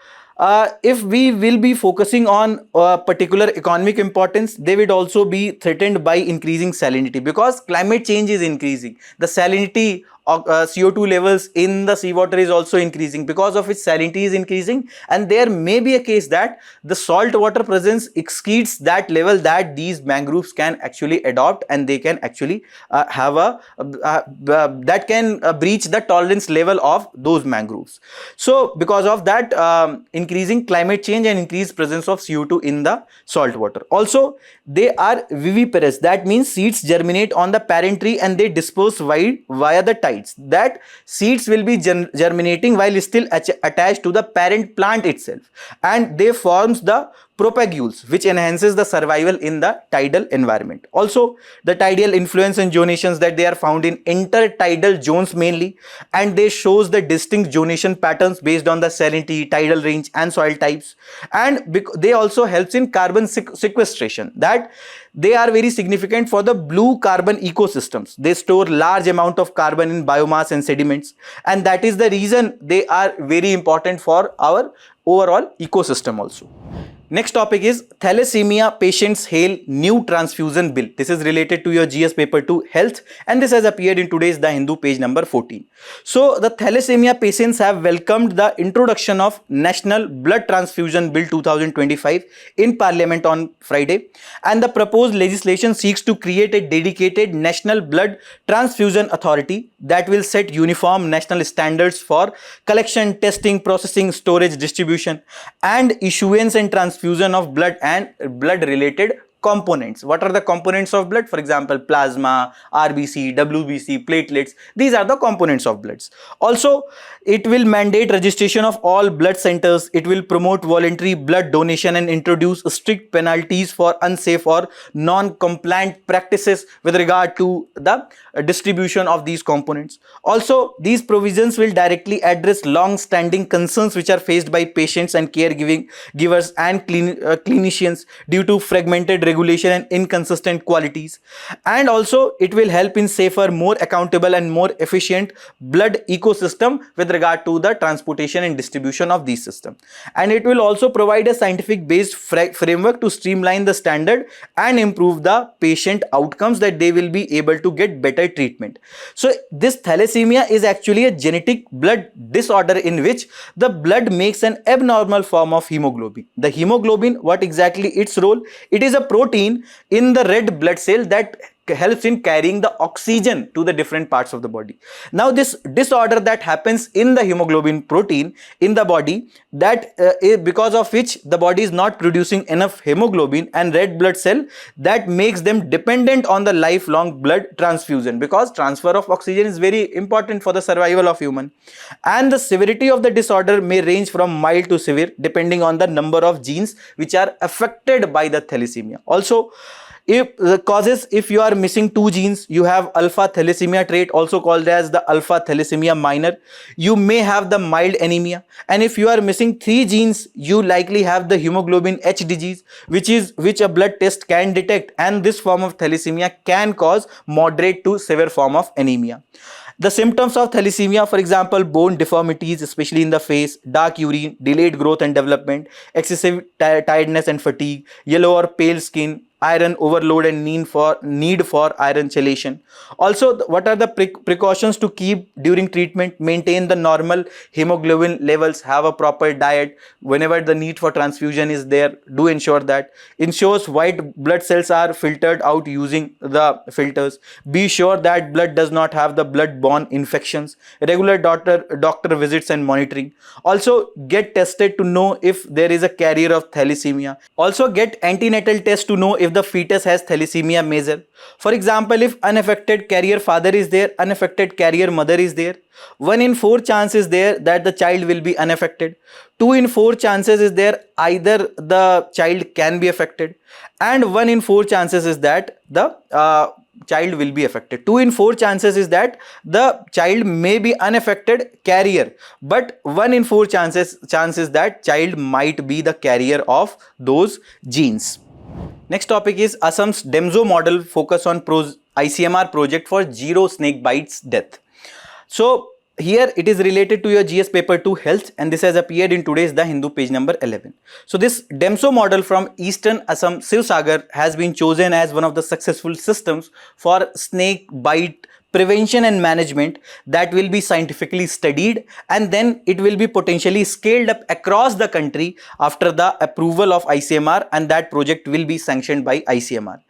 if we will be focusing on particular economic importance, they would also be threatened by increasing salinity, because climate change is increasing. The salinity of CO2 levels in the seawater is also increasing, because of which salinity is increasing, and there may be a case that the salt water presence exceeds that level that these mangroves can actually adopt, and they can actually have a that can breach the tolerance level of those mangroves. So because of that, increasing climate change and increased presence of CO2 in the salt water. Also, they are viviparous, that means seeds germinate on the parent tree and they disperse wide via the tides. That seeds will be germinating while still attached to the parent plant itself, and they forms the propagules, which enhances the survival in the tidal environment. Also, the tidal influence and zonations, that they are found in intertidal zones mainly, and they shows the distinct zonation patterns based on the salinity, tidal range and soil types. And they also helps in carbon sequestration, that they are very significant for the blue carbon ecosystems. They store large amount of carbon in biomass and sediments, and that is the reason they are very important for our overall ecosystem also. Next topic is thalassemia patients hail new transfusion bill. This is related to your GS paper 2 health, and this has appeared in today's The Hindu page number 14. So the thalassemia patients have welcomed the introduction of National Blood Transfusion Bill 2025 in Parliament on Friday, and the proposed legislation seeks to create a dedicated National Blood Transfusion Authority that will set uniform national standards for collection, testing, processing, storage, distribution, and issuance and transfusion of blood and blood related components. What are the components of blood? For example, plasma, RBC, WBC, platelets. These are the components of bloods. Also, it will mandate registration of all blood centers. It will promote voluntary blood donation and introduce strict penalties for unsafe or non-compliant practices with regard to the distribution of these components. Also, these provisions will directly address long-standing concerns which are faced by patients and caregivers and clinicians due to fragmented regulation and inconsistent qualities. And also, it will help in safer, more accountable and more efficient blood ecosystem with regard to the transportation and distribution of these systems. And it will also provide a scientific based framework to streamline the standard and improve the patient outcomes, that they will be able to get better treatment. So this thalassemia is actually a genetic blood disorder in which the blood makes an abnormal form of hemoglobin. The hemoglobin, what exactly its role? It is a protein in the red blood cell that helps in carrying the oxygen to the different parts of the body. Now this disorder that happens in the hemoglobin protein in the body, that because of which the body is not producing enough hemoglobin and red blood cell, that makes them dependent on the lifelong blood transfusion, because transfer of oxygen is very important for the survival of human. And the severity of the disorder may range from mild to severe depending on the number of genes which are affected by the thalassemia. Also, if the causes, if you are missing 2 genes, you have alpha thalassemia trait, also called as the alpha thalassemia minor. You may have the mild anemia, and if you are missing 3 genes, you likely have the hemoglobin H disease, which a blood test can detect, and this form of thalassemia can cause moderate to severe form of anemia. The symptoms of thalassemia, for example, bone deformities, especially in the face, dark urine, delayed growth and development, excessive tiredness and fatigue, yellow or pale skin, iron overload and need for iron chelation. Also, what are the precautions to keep during treatment? Maintain the normal hemoglobin levels, have a proper diet. Whenever the need for transfusion is there, do ensure that. Ensures white blood cells are filtered out using the filters. Be sure that blood does not have the blood-borne infections. Regular doctor visits and monitoring. Also, get tested to know if there is a carrier of thalassemia. Also, get antenatal tests to know if the fetus has thalassemia major. For example, if unaffected carrier father is there, unaffected carrier mother is there, 1 in 4 chance is there that the child will be unaffected. 2 in 4 chances is there either the child can be affected, and 1 in 4 chances is that the child will be affected. 2 in 4 chances is that the child may be unaffected carrier, but 1 in 4 chances that child might be the carrier of those genes. Next topic is Assam's Demow model focus on ICMR project for zero snake bites death. So here it is related to your GS paper 2 health, and this has appeared in today's The Hindu page number 11. So this Demow model from Eastern Assam Sivsagar has been chosen as one of the successful systems for snake bite prevention and management that will be scientifically studied, and then it will be potentially scaled up across the country after the approval of ICMR, and that project will be sanctioned by ICMR.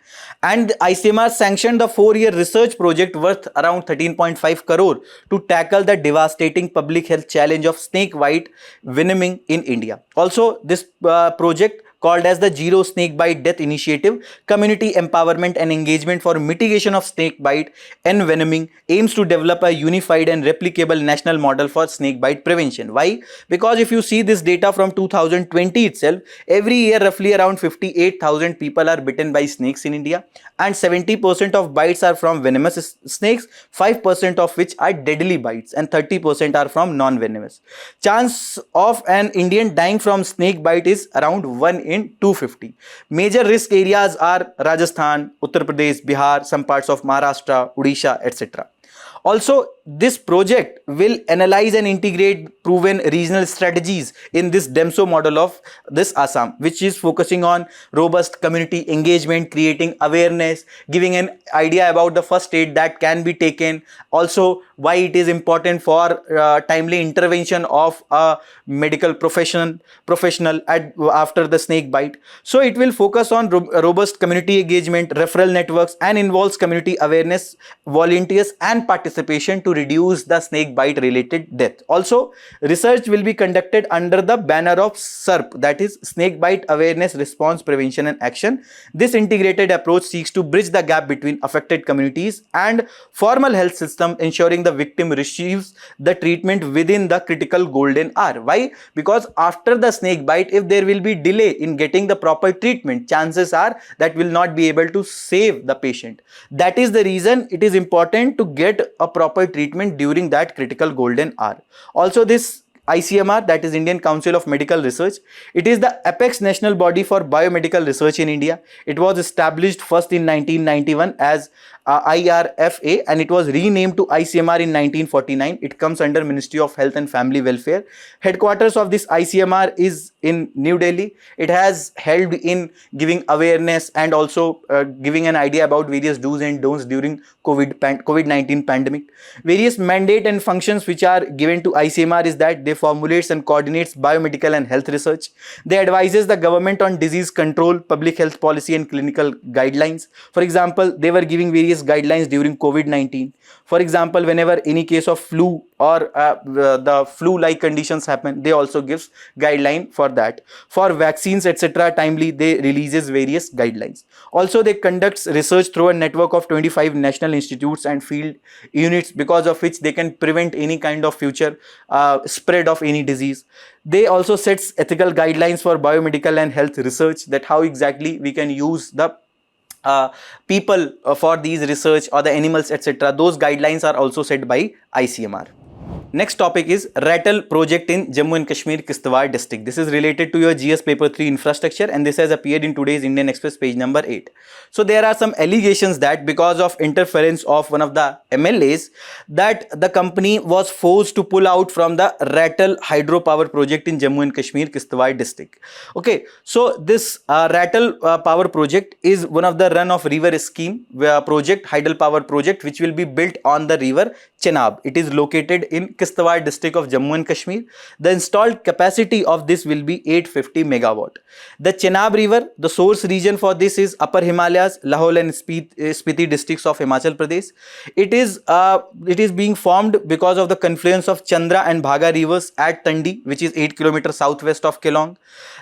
And ICMR sanctioned the 4-year research project worth around 13.5 crore to tackle the devastating public health challenge of snake bite venoming in India. Also, this project, called as the Zero Snake Bite Death Initiative, Community Empowerment and Engagement for Mitigation of Snake Bite and Venoming, aims to develop a unified and replicable national model for snake bite prevention. Why? Because if you see this data from 2020 itself, every year roughly around 58,000 people are bitten by snakes in India, and 70% of bites are from venomous snakes, 5% of which are deadly bites, and 30% are from non-venomous. Chance of an Indian dying from snake bite is around 1 in 250. Major risk areas are Rajasthan, Uttar Pradesh, Bihar, some parts of Maharashtra, Odisha, etc. Also, this project will analyze and integrate proven regional strategies in this Demow model of this Assam, which is focusing on robust community engagement, creating awareness, giving an idea about the first aid that can be taken, also why it is important for timely intervention of a medical professional after the snake bite. So it will focus on robust community engagement, referral networks, and involves community awareness, volunteers, and participation to reduce the snake bite related death. Also, research will be conducted under the banner of SERP, that is Snake Bite Awareness, Response, Prevention and Action. This integrated approach seeks to bridge the gap between affected communities and formal health system, ensuring the victim receives the treatment within the critical golden hour. Why? Because after the snake bite, if there will be delay in getting the proper treatment, chances are that will not be able to save the patient. That is the reason it is important to get a proper treatment during that critical golden hour. Also, this ICMR, that is Indian Council of Medical Research, it is the apex national body for biomedical research in India. It was established first in 1991 as IRFA, and it was renamed to ICMR in 1949. It comes under Ministry of Health and Family Welfare. Headquarters of this ICMR is in New Delhi. It has helped in giving awareness and also giving an idea about various do's and don'ts during COVID-19 pandemic. Various mandate and functions which are given to ICMR is that they formulates and coordinates biomedical and health research. They advises the government on disease control, public health policy and clinical guidelines. For example, they were giving various guidelines during COVID-19. For example, whenever any case of flu or the flu-like conditions happen, they also gives guideline for that. For vaccines, etc., timely they releases various guidelines. Also, they conducts research through a network of 25 national institutes and field units, because of which they can prevent any kind of future spread of any disease. They also sets ethical guidelines for biomedical and health research, that how exactly we can use the people for these research or the animals, etc. Those guidelines are also set by ICMR. Next topic is Ratle project in Jammu and Kashmir, Kishtwar district. This is related to your GS paper 3 infrastructure, and this has appeared in today's Indian Express page number 8. So there are some allegations that because of interference of one of the MLAs, that the company was forced to pull out from the Ratle hydropower project in Jammu and Kashmir, Kishtwar district. Okay, so this Ratle power project is one of the run of river scheme project, hydropower project, which will be built on the river Chenab. It is located in Kishtwar district of Jammu and Kashmir. The installed capacity of this will be 850 megawatt. The Chenab river, the source region for this is Upper Himalayas, Lahore and Spiti districts of Himachal Pradesh. It is being formed because of the confluence of Chandra and Bhaga rivers at Tandi, which is 8 kilometers southwest of Kelong.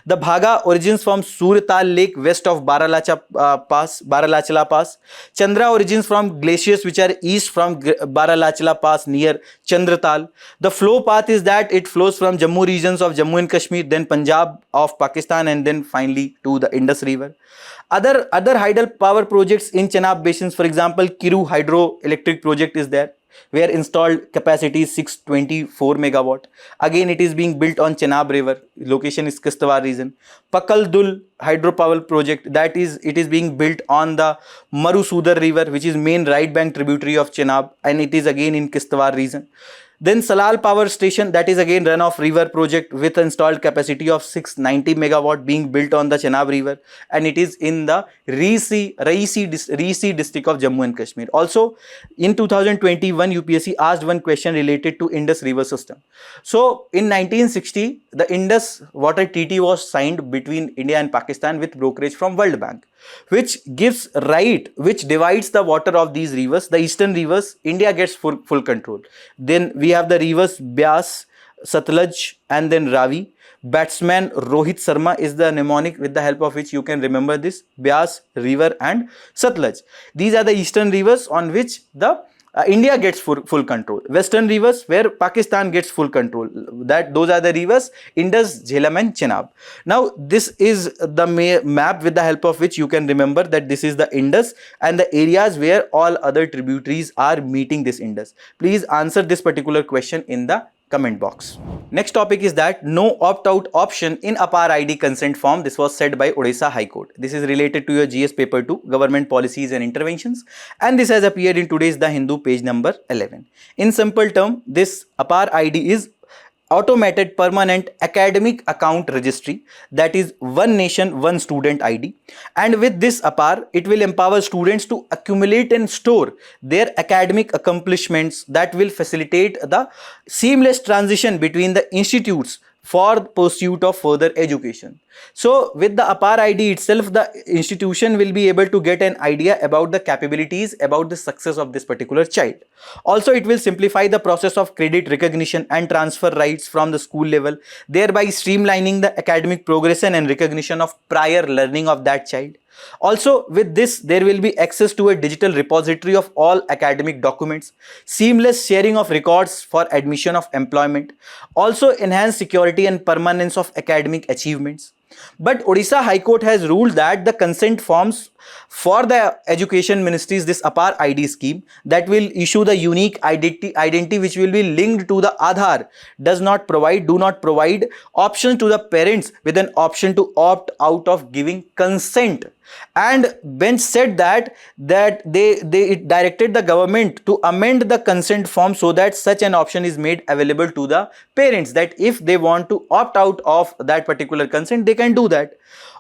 The Bhaga origins from Surtal Lake west of Baralachla Pass. Chandra origins from glaciers which are east from Baralachla Pass near Chandratal. The flow path is that it flows from Jammu regions of Jammu and Kashmir, then Punjab of Pakistan, and then finally to the Indus River. Other hydropower projects in Chenab basins, for example, Kiru hydroelectric project is there, where installed capacity is 624 megawatt. Again, it is being built on Chenab river. Location is Kishtwar region. Pakal Dul hydropower project, that is, it is being built on the Marusudar river, which is main right bank tributary of Chenab, and it is again in Kishtwar region. Then Salal power station, that is again run of river project with installed capacity of 690 megawatt, being built on the Chenab river, and it is in the Raisi district of Jammu and Kashmir. Also, in 2021, UPSC asked one question related to Indus river system. So in 1960, the Indus water treaty was signed between India and Pakistan with brokerage from World Bank, which gives right, which divides the water of these rivers. The eastern rivers, India gets full control. Then we have the rivers Byas, Satluj, and then Ravi. Batsman Rohit Sharma is the mnemonic with the help of which you can remember this: Byas river and Satluj. These are the eastern rivers on which the India gets full control. Western rivers where Pakistan gets full control. Those are the rivers Indus, Jhelum and Chenab. Now this is the map with the help of which you can remember that this is the Indus and the areas where all other tributaries are meeting this Indus. Please answer this particular question in the comment box. Next topic is that no opt-out option in APAAR ID consent form. This was said by Odisha High Court. This is related to your GS paper 2, government policies and interventions, and this has appeared in today's The Hindu page number 11. In simple term, this APAAR ID is automated permanent academic account registry, that is one nation one student ID, and with this APAAR it will empower students to accumulate and store their academic accomplishments, that will facilitate the seamless transition between the institutes for pursuit of further education. So with the APAAR ID itself, the institution will be able to get an idea about the capabilities, about the success of this particular child. Also, it will simplify the process of credit recognition and transfer rights from the school level, thereby streamlining the academic progression and recognition of prior learning of that child. Also, with this, there will be access to a digital repository of all academic documents, seamless sharing of records for admission of employment, also enhanced security and permanence of academic achievements. But Odisha High Court has ruled that the consent forms for the education ministries this APAAR ID scheme that will issue the unique identity which will be linked to the Aadhaar do not provide options to the parents with an option to opt out of giving consent. And bench said that it directed the government to amend the consent form so that such an option is made available to the parents, that if they want to opt out of that particular consent they can do that.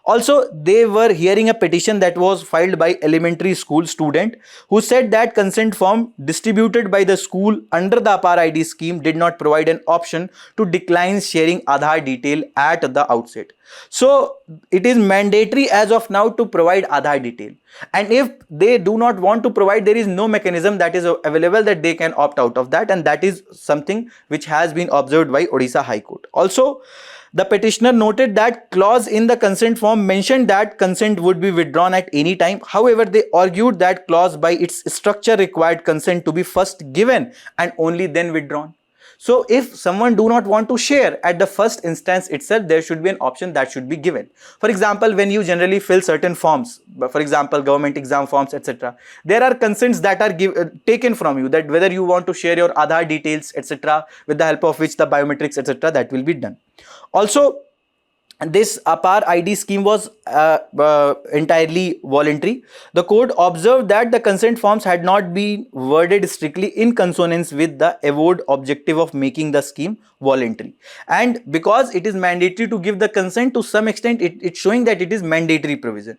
Also, they were hearing a petition that was filed by elementary school student who said that consent form distributed by the school under the APAAR ID scheme did not provide an option to decline sharing Aadhaar detail at the outset. So it is mandatory as of now to provide Aadhaar detail, and if they do not want to provide, there is no mechanism that is available that they can opt out of that, and that is something which has been observed by Odisha High Court. Also, the petitioner noted that clause in the consent form mentioned that consent would be withdrawn at any time. However, they argued that clause by its structure required consent to be first given and only then withdrawn. So if someone do not want to share at the first instance itself, there should be an option that should be given. For example, when you generally fill certain forms, for example government exam forms, etc., there are consents that are taken from you, that whether you want to share your Aadhaar details, etc., with the help of which the biometrics, etc., that will be done. Also, this APAAR ID scheme was entirely voluntary. The court observed that the consent forms had not been worded strictly in consonance with the avowed objective of making the scheme voluntary, and because it is mandatory to give the consent, to some extent it's showing that it is mandatory provision.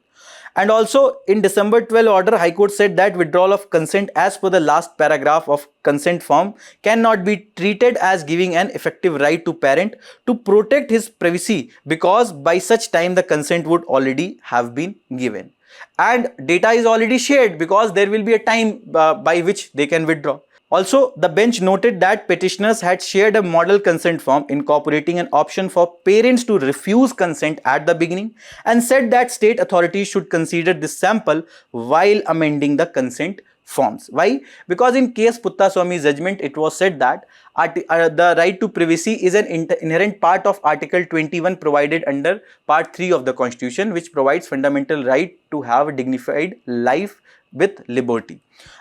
And also in December 12 order, High Court said that withdrawal of consent as per the last paragraph of consent form cannot be treated as giving an effective right to parent to protect his privacy, because by such time the consent would already have been given and data is already shared, because there will be a time by which they can withdraw. Also, the bench noted that petitioners had shared a model consent form incorporating an option for parents to refuse consent at the beginning, and said that state authorities should consider this sample while amending the consent forms. Why? Because in case Puttaswamy's judgment, it was said that the right to privacy is an inherent part of Article 21 provided under Part 3 of the Constitution, which provides fundamental right to have a dignified life with liberty.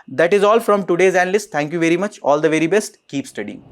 That is all from today's Analyst. Thank you very much. All the very best. Keep studying.